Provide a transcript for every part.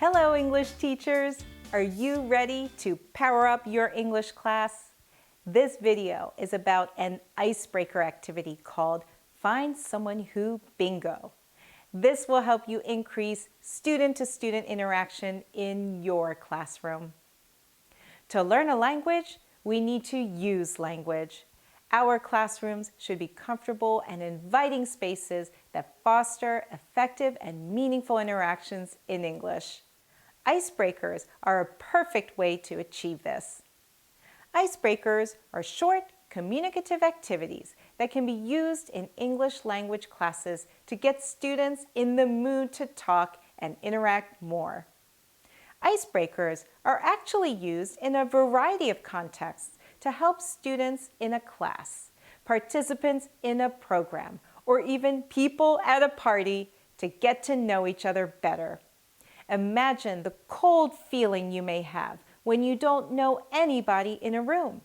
Hello, English teachers! Are you ready to power up your English class? This video is about an icebreaker activity called Find Someone Who Bingo. This will help you increase student-to-student interaction in your classroom. To learn a language, we need to use language. Our classrooms should be comfortable and inviting spaces that foster effective and meaningful interactions in English. Icebreakers are a perfect way to achieve this. Icebreakers are short, communicative activities that can be used in English language classes to get students in the mood to talk and interact more. Icebreakers are actually used in a variety of contexts to help students in a class, participants in a program, or even people at a party to get to know each other better. Imagine the cold feeling you may have when you don't know anybody in a room.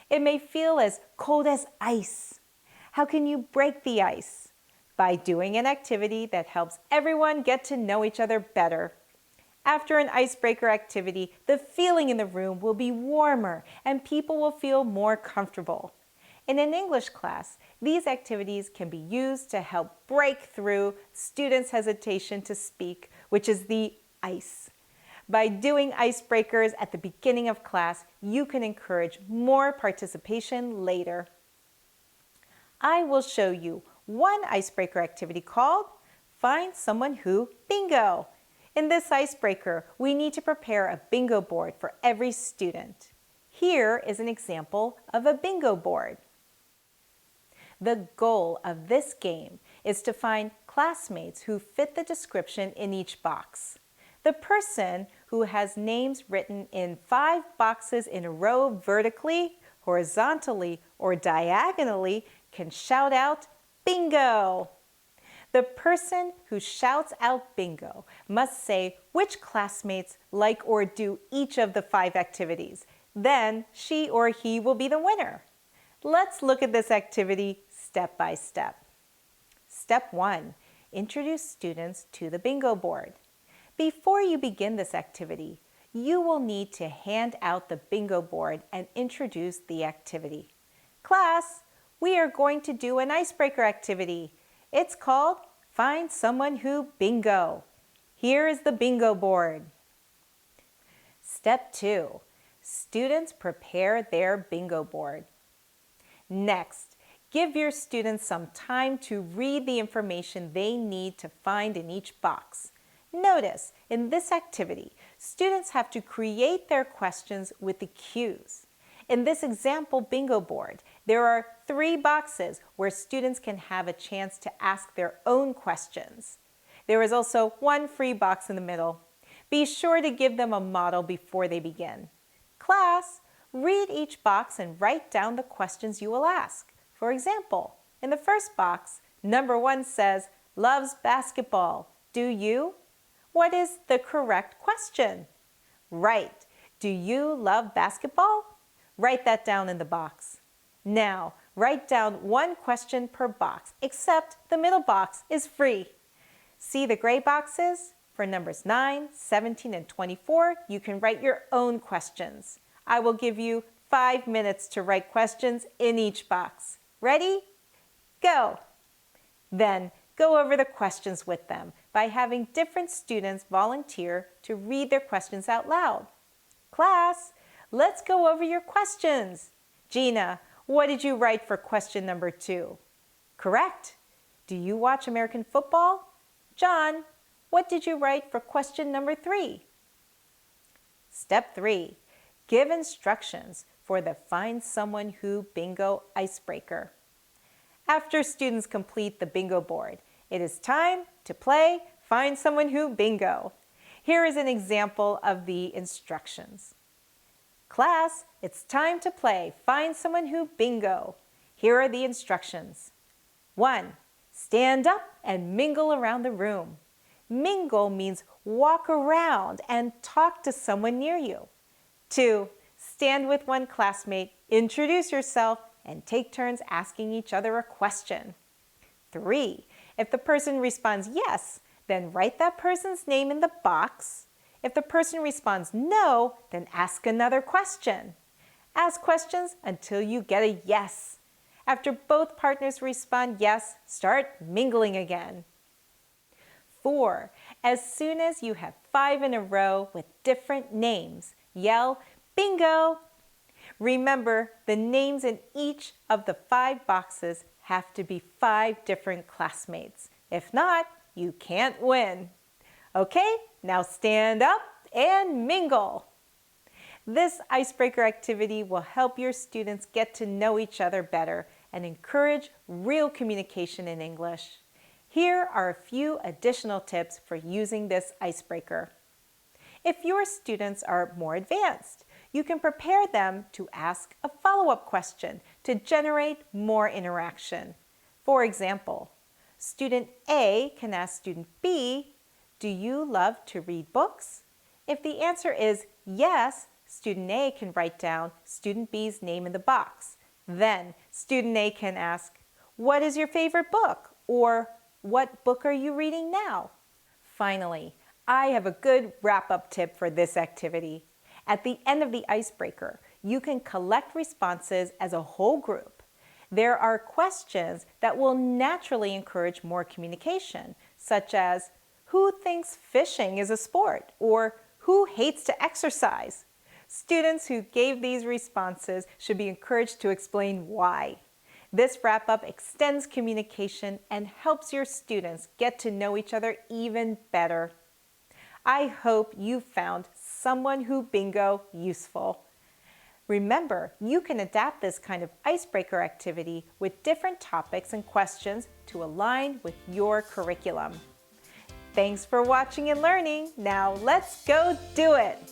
It may feel as cold as ice. How can you break the ice? By doing an activity that helps everyone get to know each other better. After an icebreaker activity, the feeling in the room will be warmer and people will feel more comfortable. In an English class, these activities can be used to help break through students' hesitation to speak, which is the ice. By doing icebreakers at the beginning of class, you can encourage more participation later. I will show you one icebreaker activity called Find Someone Who Bingo. In this icebreaker, we need to prepare a bingo board for every student. Here is an example of a bingo board. The goal of this game is to find classmates who fit the description in each box. The person who has names written in 5 boxes in a row vertically, horizontally, or diagonally can shout out, "Bingo!" The person who shouts out bingo must say which classmates like or do each of the 5 activities. Then she or he will be the winner. Let's look at this activity step by step. Step 1. Introduce students to the bingo board. Before you begin this activity, you will need to hand out the bingo board and introduce the activity. Class, we are going to do an icebreaker activity. It's called Find Someone Who Bingo. Here is the bingo board. Step 2. Students prepare their bingo board. Next, give your students some time to read the information they need to find in each box. Notice, in this activity, students have to create their questions with the cues. In this example bingo board, there are 3 boxes where students can have a chance to ask their own questions. There is also 1 free box in the middle. Be sure to give them a model before they begin. Class, read each box and write down the questions you will ask. For example, in the first box, number 1 says, "Loves basketball. Do you?" What is the correct question? Right. Do you love basketball? Write that down in the box. Now, write down 1 question per box, except the middle box is free. See the gray boxes? For numbers 9, 17, and 24, you can write your own questions. I will give you 5 minutes to write questions in each box. Ready? Go! Then, go over the questions with them by having different students volunteer to read their questions out loud. Class, let's go over your questions. Gina, what did you write for question number 2? Correct. Do you watch American football? John, what did you write for question number 3? Step 3. Give instructions for the Find Someone Who Bingo icebreaker. After students complete the bingo board, it is time to play Find Someone Who Bingo. Here is an example of the instructions. Class, it's time to play Find Someone Who Bingo. Here are the instructions. 1. Stand up and mingle around the room. Mingle means walk around and talk to someone near you. 2. Stand with 1 classmate, introduce yourself, and take turns asking each other a question. 3. If the person responds yes, then write that person's name in the box. If the person responds no, then ask another question. Ask questions until you get a yes. After both partners respond yes, start mingling again. 4. As soon as you have 5 in a row with different names, yell, bingo! Remember, the names in each of the 5 boxes have to be 5 different classmates. If not, you can't win. Okay, now stand up and mingle. This icebreaker activity will help your students get to know each other better and encourage real communication in English. Here are a few additional tips for using this icebreaker. If your students are more advanced, you can prepare them to ask a follow-up question to generate more interaction. For example, student A can ask student B, "Do you love to read books?" If the answer is yes, student A can write down student B's name in the box. Then student A can ask, "What is your favorite book?" or "What book are you reading now?" Finally, I have a good wrap-up tip for this activity. At the end of the icebreaker, you can collect responses as a whole group. There are questions that will naturally encourage more communication, such as, "Who thinks fishing is a sport?" or "Who hates to exercise?" Students who gave these responses should be encouraged to explain why. This wrap-up extends communication and helps your students get to know each other even better. I hope you found Someone Who Bingo useful. Remember, you can adapt this kind of icebreaker activity with different topics and questions to align with your curriculum. Thanks for watching and learning. Now let's go do it!